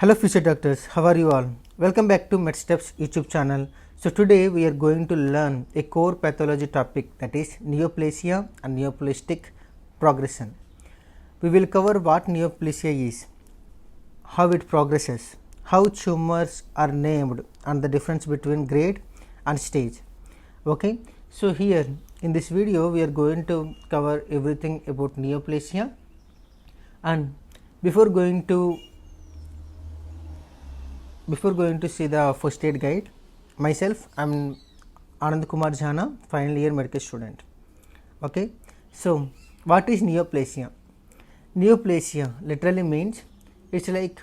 Hello future doctors, how are you all? Welcome back to MedSteps YouTube channel. So today we are going to learn a core pathology topic, that is neoplasia and neoplastic progression. We will cover what neoplasia is, how it progresses, how tumors are named, and the difference between grade and stage. Okay, so here in this video we are going to cover everything about neoplasia, and before going to see the first aid guide, myself I am Anand Kumar Jhana, final year medical student. Okay, so what is neoplasia? Neoplasia literally means it's like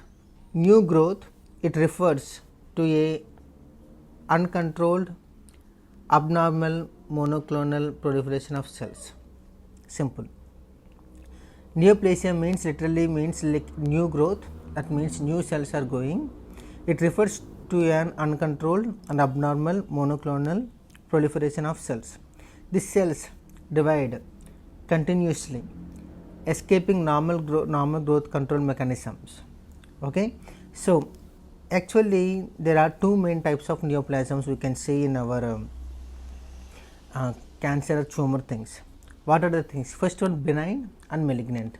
new growth. It refers to a uncontrolled abnormal monoclonal proliferation of cells. Simple. Neoplasia means literally means like new growth, that means new cells are going. It refers to an uncontrolled and abnormal monoclonal proliferation of cells. These cells divide continuously, escaping normal growth control mechanisms. Okay, so actually there are two main types of neoplasms we can see in our cancer or tumor things. What are the things? First one, benign and malignant.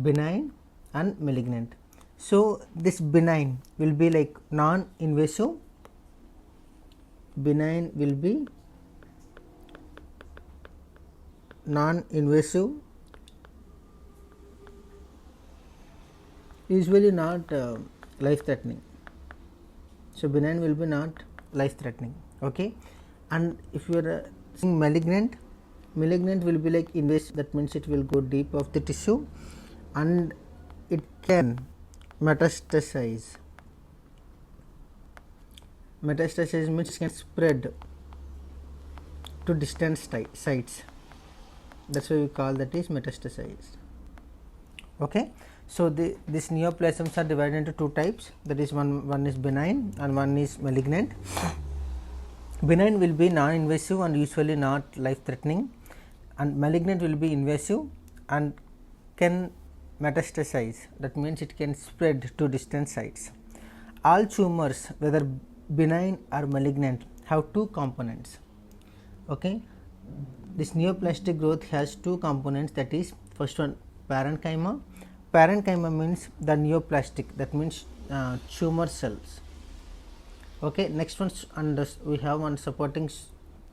Benign and malignant. So this benign will be like non-invasive. Benign will be non-invasive, usually not life-threatening. So benign will be not life-threatening. Okay, and if you are seeing malignant, malignant will be like invasive. That means it will go deep of the tissue, and it can metastasize. Metastasize means it can spread to distant sites. That's why we call that is metastasized. Okay, so these neoplasms are divided into two types. That is one is benign and one is malignant. Benign will be non-invasive and usually not life-threatening, and malignant will be invasive and can metastasize. That means it can spread to distant sites. All tumors, whether benign or malignant, have two components. Okay, this neoplastic growth has two components, that is first one, parenchyma. Parenchyma means the neoplastic, that means tumor cells. Okay, next one, and we have one supporting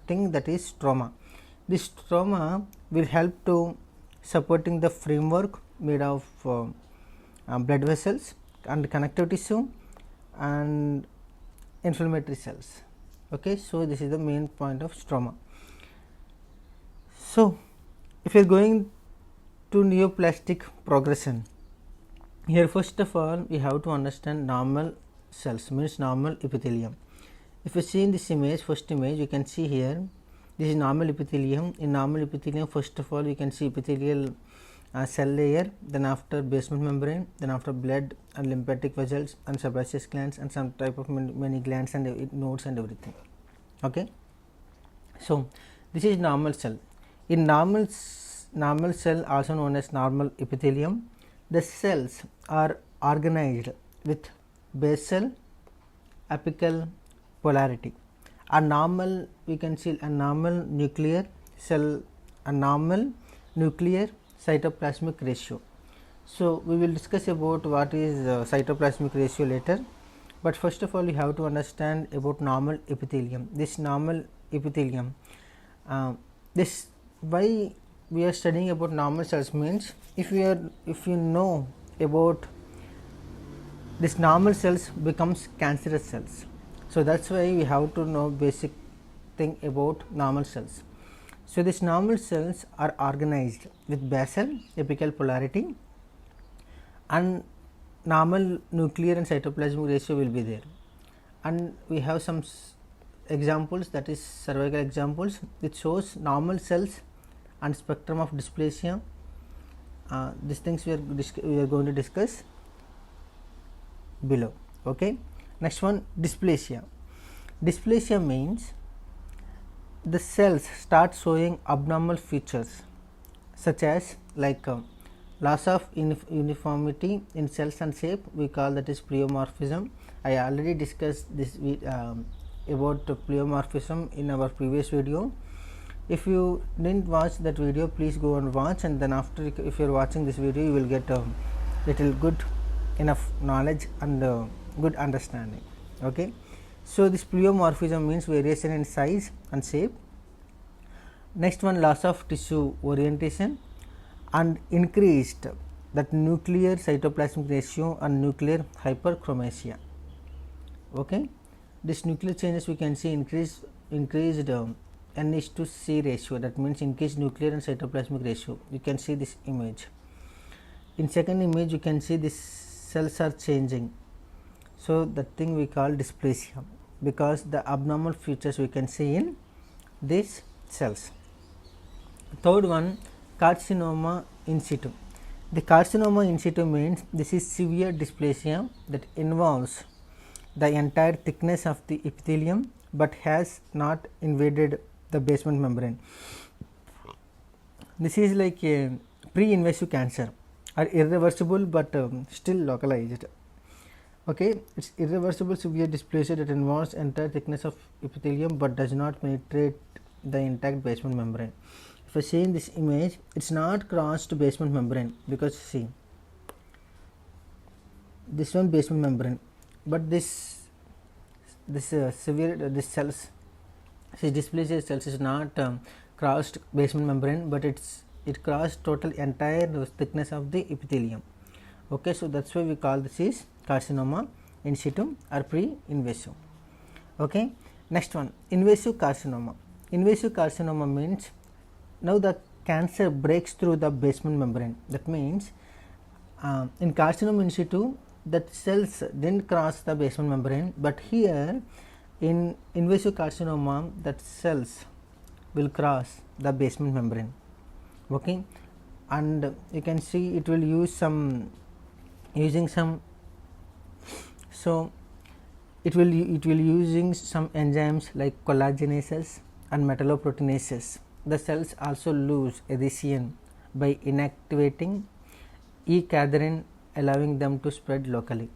thing, that is stroma. This stroma will help to supporting the framework made of blood vessels and connective tissue and inflammatory cells. Okay, so this is the main point of stroma. So if you are going to neoplastic progression, here first of all we have to understand normal cells, means normal epithelium. If you see in this image, first image, you can see here, this is normal epithelium. In normal epithelium, first of all you can see epithelial cell layer, then after basement membrane, then after blood and lymphatic vessels and sebaceous glands and some type of many glands and nodes and everything. Okay, so this is normal cell. In normal cell, also known as normal epithelium, the cells are organized with basal, apical polarity. A normal, we can see a normal nuclear cell, a normal nuclear cytoplasmic ratio. So we will discuss about what is cytoplasmic ratio later, but first of all we have to understand about normal epithelium. This normal epithelium, this why we are studying about normal cells means, if you know about this normal cells becomes cancerous cells. So that's why we have to know basic thing about normal cells. So these normal cells are organized with basal, apical polarity, and normal nuclear and cytoplasmic ratio will be there. And we have some examples, that is cervical examples, which shows normal cells and spectrum of dysplasia. These things we are going to discuss below. Okay, next one, dysplasia. Dysplasia means the cells start showing abnormal features such as like Loss of uniformity in cells and shape, we call that is pleomorphism. I already discussed this about pleomorphism in our previous video. If you didn't watch that video, please go and watch, and then after, if you are watching this video, you will get a little good enough knowledge and good understanding. Okay, so this pleomorphism means variation in size and shape. Next one, loss of tissue orientation and increased that nuclear cytoplasmic ratio and nuclear hyperchromasia. Okay, this nuclear changes we can see increased N:C ratio, that means increased nuclear and cytoplasmic ratio. You can see this image. In second image, you can see these cells are changing. So that thing we call dysplasia, because the abnormal features we can see in these cells. Third one, carcinoma in situ. The carcinoma in situ means this is severe dysplasia that involves the entire thickness of the epithelium but has not invaded the basement membrane. This is like a pre-invasive cancer or irreversible but still localized. Okay, it's irreversible severe dysplasia that involves entire thickness of epithelium but does not penetrate the intact basement membrane. If I see in this image, it's not crossed basement membrane, because see this one basement membrane, but this severe this cells, see dysplasia cells is not crossed basement membrane, but it crossed total entire thickness of the epithelium. Okay, so that's why we call this is carcinoma in situ or pre-invasive. Okay, next one, invasive carcinoma. Invasive carcinoma means now the cancer breaks through the basement membrane. That means in carcinoma in situ, that cells didn't cross the basement membrane, but here in invasive carcinoma, that cells will cross the basement membrane. Okay, and you can see it will use some so it will using some enzymes like collagenases and metalloproteinases. The cells also lose adhesion by inactivating E-cadherin, allowing them to spread locally.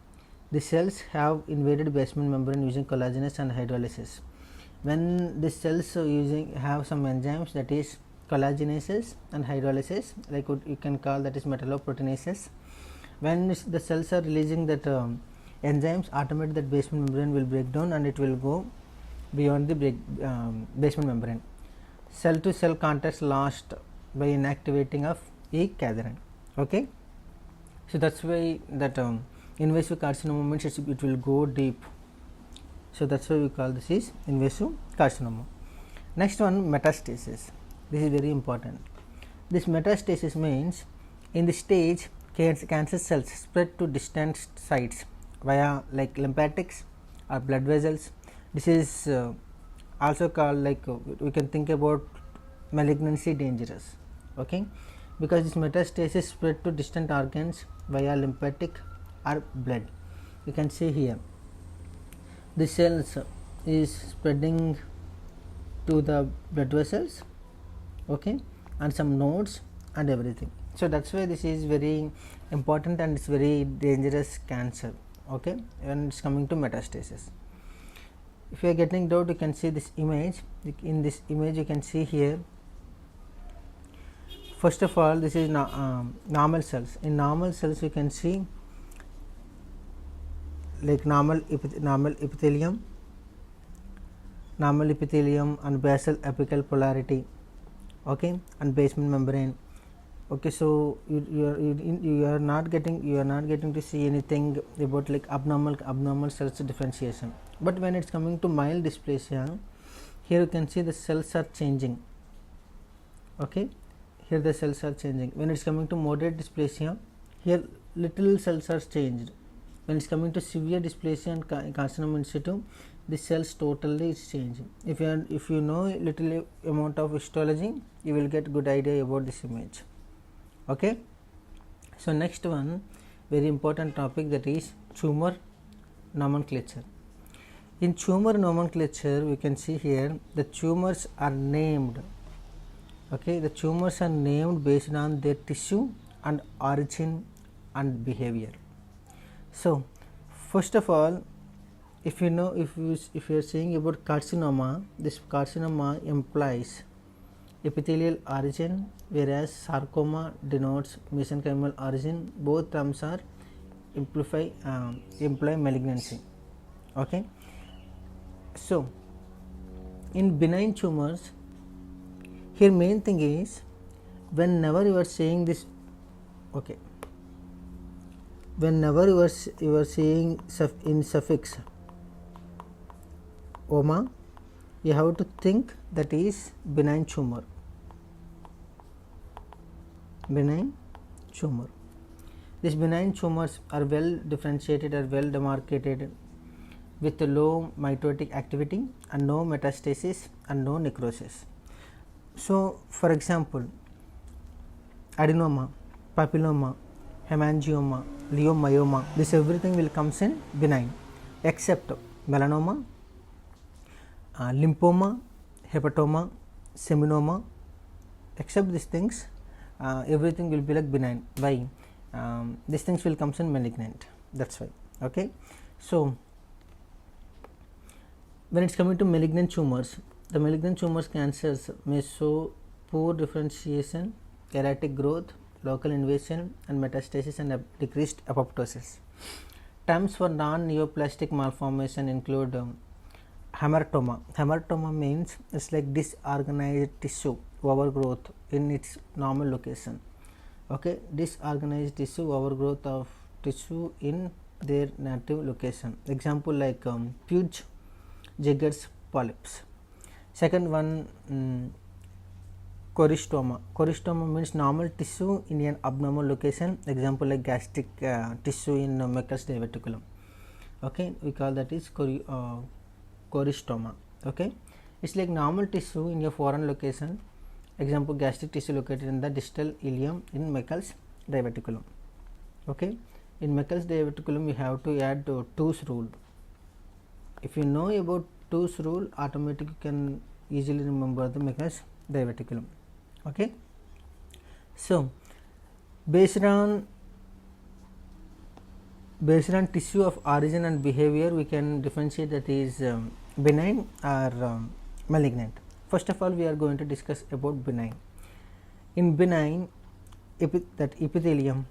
The cells have invaded basement membrane using collagenase and hydrolysis. When the cells have some enzymes, that is collagenases and hydrolysis, like you can call that is metalloproteinases. When the cells are releasing that enzymes, automatically that basement membrane will break down and it will go beyond the basement membrane. Cell to cell contacts lost by inactivating of E-cadherin. Okay, so that's why that invasive carcinoma means it will go deep. So that's why we call this is invasive carcinoma. Next one, metastasis. This is very important. This metastasis means in the stage cancer cells spread to distant sites via like lymphatics or blood vessels. This is also called like we can think about malignancy dangerous. Okay, because this metastasis spread to distant organs via lymphatic or blood. You can see here the cells is spreading to the blood vessels, okay, and some nodes and everything. So that's why this is very important and it's very dangerous cancer. Okay, when it's coming to metastasis. If you are getting doubt, you can see this image. In this image, you can see here. First of all, this is normal cells. In normal cells, you can see like normal epithelium and basal apical polarity. Okay, and basement membrane. Okay, so you are not getting to see anything about like abnormal cells differentiation. But when it's coming to mild dysplasia, here you can see the cells are changing. Okay, here the cells are changing. When it's coming to moderate dysplasia, here little cells are changed. When it's coming to severe dysplasia and carcinoma in situ, the cells totally is changing. If you know little amount of histology, you will get good idea about this image. Okay, so next one, very important topic, that is tumor nomenclature. In tumor nomenclature, we can see here the tumors are named. Okay, the tumors are named based on their tissue and origin and behavior. So first of all, if you know, if you are saying about carcinoma, this carcinoma implies epithelial origin, whereas sarcoma denotes mesenchymal origin. Both terms are imply malignancy. Okay. So in benign tumors, here main thing is, whenever you are saying this, okay, whenever you are saying in suffix oma, you have to think that is benign tumor. Benign tumor. These benign tumors are well differentiated or well demarcated with low mitotic activity and no metastasis and no necrosis. So for example, adenoma, papilloma, hemangioma, leiomyoma, this everything will comes in benign, except melanoma, lymphoma, hepatoma, seminoma, except these things, everything will be like benign. Why? These things will comes in malignant, that's why. Okay. So when it's coming to malignant tumors, the malignant tumors cancers may show poor differentiation, erratic growth, local invasion and metastasis and decreased apoptosis. Terms for non-neoplastic malformation include hamartoma. Hamartoma means it's like disorganized tissue overgrowth in its normal location. Okay, disorganized tissue overgrowth of tissue in their native location. Example like Puig Jaeger's polyps. Second one, choristoma. Choristoma means normal tissue in an abnormal location. Example like gastric tissue in Meckel's diverticulum. Okay, we call that is choristoma. Okay, it's like normal tissue in a foreign location. Example, gastric tissue located in the distal ileum in Meckel's diverticulum. Okay, in Meckel's diverticulum you have to add Two's rule. If you know about Two's rule, automatically you can easily remember the Meckel's diverticulum. Okay. So based on tissue of origin and behavior, we can differentiate that is benign or malignant. First of all, we are going to discuss about benign. In benign, that epithelium,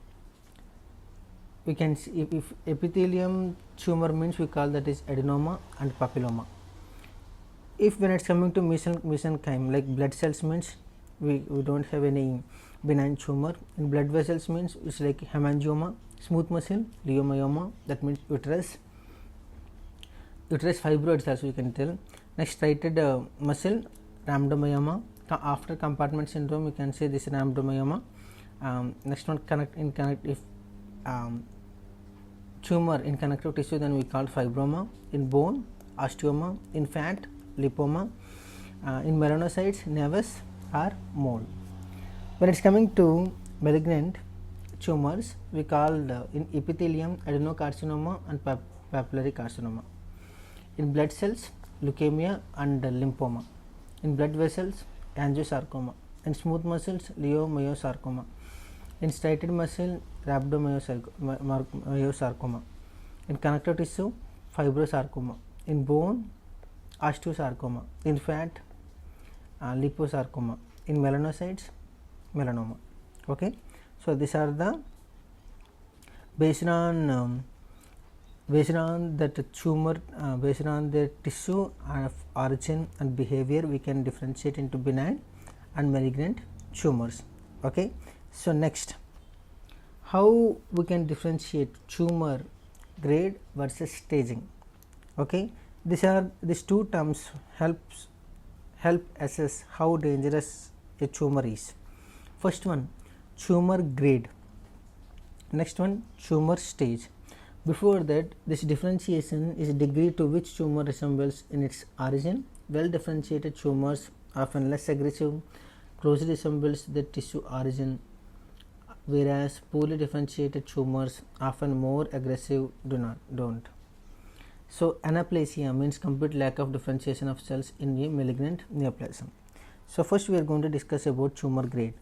we can see if epithelium tumor means we call that is adenoma and papilloma. If when it's coming to mesenchyme, like blood cells means we don't have any benign tumor. In blood vessels means it's like hemangioma, smooth muscle, leiomyoma, that means uterus fibroids also you can tell. Next, striated muscle, rhabdomyoma. After compartment syndrome, you can say this is rhabdomyoma. Next one, if tumor in connective tissue, then we call fibroma. In bone, osteoma. In fat, lipoma. In melanocytes, nevus or mole. When it's coming to malignant tumors, we call in epithelium adenocarcinoma and papillary carcinoma. In blood cells, leukemia and lymphoma. In blood vessels, angiosarcoma. In smooth muscles, leiomyosarcoma. In striated muscle, rhabdomyosarcoma. In connective tissue, fibrosarcoma. In bone, osteosarcoma. In fat, liposarcoma. In melanocytes, melanoma. Okay. So these are the based on that tumor, based on their tissue of origin and behavior, we can differentiate into benign and malignant tumors. Okay. So next, how we can differentiate tumor grade versus staging. Okay, these two terms help assess how dangerous a tumor is. First one, tumor grade. Next one, tumor stage. Before that, this differentiation is degree to which tumor resembles in its origin. Well differentiated tumors often less aggressive, closely resembles the tissue origin, whereas poorly differentiated tumors often more aggressive don't. So anaplasia means complete lack of differentiation of cells in a malignant neoplasm. So first we are going to discuss about tumor grade.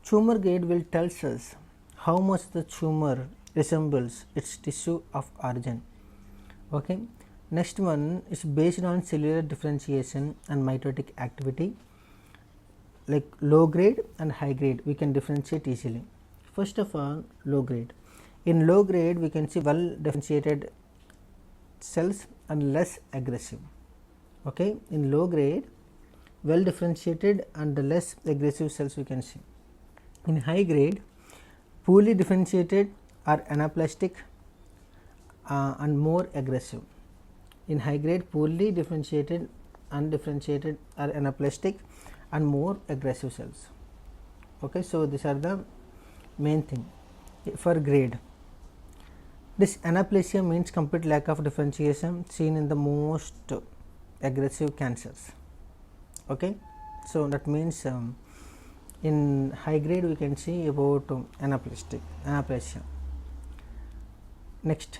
Tumor grade will tells us how much the tumor resembles its tissue of origin. Okay. Next one is based on cellular differentiation and mitotic activity, like low grade and high grade we can differentiate easily. First of all, low grade. In low grade we can see well differentiated cells and less aggressive. Okay. In low grade, well differentiated and less aggressive cells we can see. In high grade, poorly differentiated are anaplastic and more aggressive. In high grade, poorly differentiated, undifferentiated are anaplastic and more aggressive cells. Okay, so these are the main thing for grade. This anaplasia means complete lack of differentiation seen in the most aggressive cancers. Okay, so that means in high grade we can see about anaplasia. Next,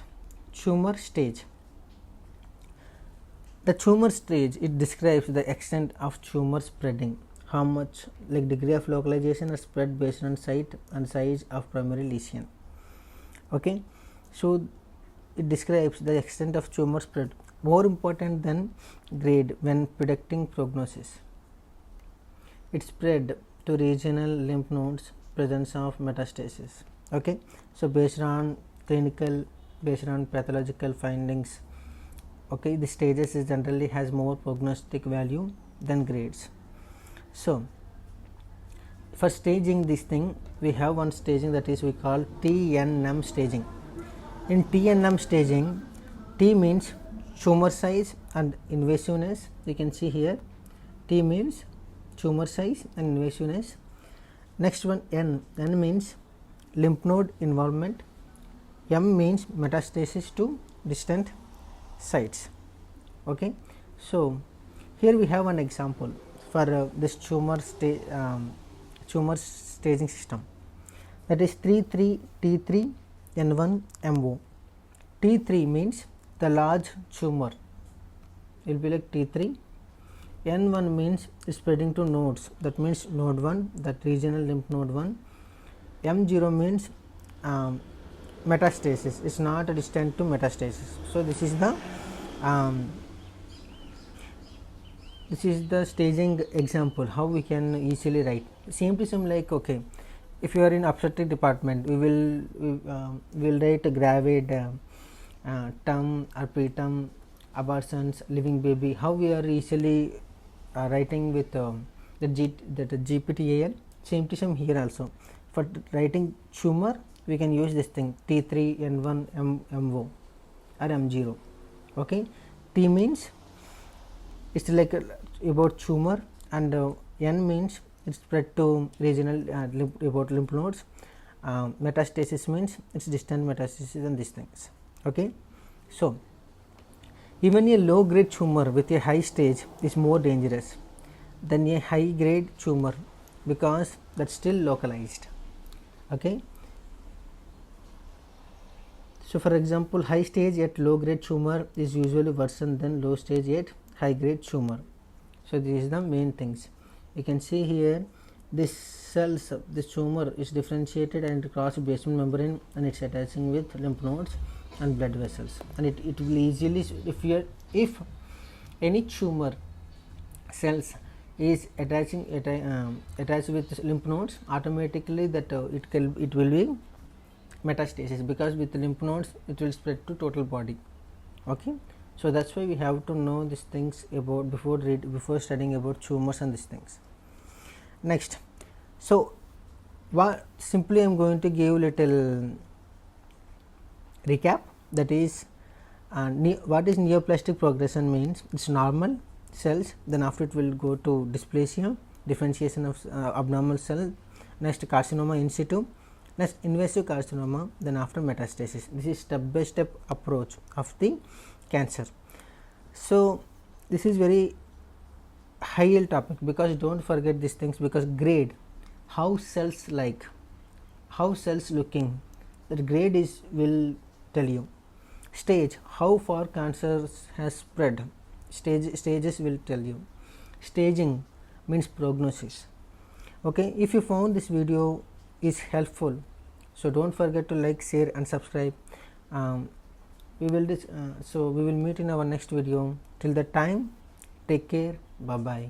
tumor stage. The tumor stage, it describes the extent of tumor spreading, how much, like degree of localization or spread based on site and size of primary lesion. Okay, so it describes the extent of tumor spread, more important than grade when predicting prognosis. It spread to regional lymph nodes, presence of metastasis. Okay, so based on clinical, based on pathological findings, okay, the stages is generally has more prognostic value than grades. So for staging this thing, we have one staging, that is we call TNM staging. In TNM staging, T means tumor size and invasiveness. You can see here T means tumor size and invasiveness. Next one, N means lymph node involvement. M means metastasis to distant sites. Okay, so here we have an example for this tumor staging system, that is 3 T3 N1 MO. T3 means the large tumor, it will be like T3. N1 means spreading to nodes, that means node 1, that regional lymph node 1. M0 means metastasis, is not distant to metastasis. So this is the staging example, how we can easily write. Simply like, okay, if you are in obstetric department, we will write a gravid, term or preterm, abortions, living baby. How we are easily writing with the GPTAL. Same here also. For writing tumor, we can use this thing T3 N1 MO or M0. Okay, T means it's like about tumor, and N means it's spread to regional about lymph nodes. Metastasis means it's distant metastasis and these things. Okay, so even a low grade tumor with a high stage is more dangerous than a high grade tumor because that's still localized. Okay, so for example, high stage at low grade tumor is usually worsened than low stage at high grade tumor. So this is the main things. You can see here this cells, this tumor is differentiated and cross basement membrane, and it's attaching with lymph nodes and blood vessels, and it will easily, if any tumor cells is attached with lymph nodes, automatically that it will be metastasis, because with lymph nodes it will spread to total body. Okay, so that's why we have to know these things about before studying about tumors and these things. Next, so simply I am going to give little recap, that is what is neoplastic progression means. It's normal cells, then after it will go to dysplasia, differentiation of abnormal cell, next carcinoma in situ, next invasive carcinoma, then after metastasis. This is step by step approach of the cancer. So this is very high yield topic, because don't forget these things, because grade, how cells like, how cells looking, that grade is will tell you. Stage, how far cancer has spread, stages will tell you. Staging means prognosis. Okay, if you found this video is helpful, so don't forget to like, share and subscribe. We will meet in our next video. Till the time, take care. Bye bye.